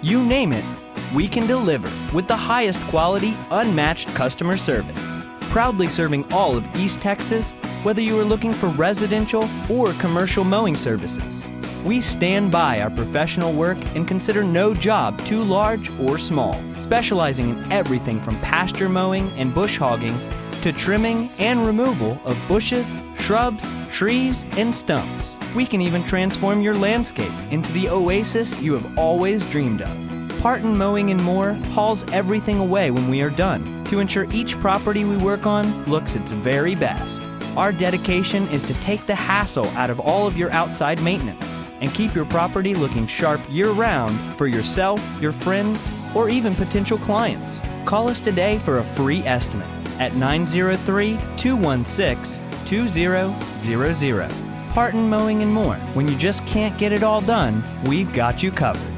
You name it, we can deliver with the highest quality, unmatched customer service. Proudly serving all of East Texas, whether you are looking for residential or commercial mowing services. We stand by our professional work and consider no job too large or small, specializing in everything from pasture mowing and bush hogging to trimming and removal of bushes, shrubs, trees, and stumps. We can even transform your landscape into the oasis you have always dreamed of. Partin Mowing More hauls everything away when we are done to ensure each property we work on looks its very best. Our dedication is to take the hassle out of all of your outside maintenance and keep your property looking sharp year-round for yourself, your friends, or even potential clients. Call us today for a free estimate at 903-216-2000. Partin Mowing and More. When you just can't get it all done, we've got you covered.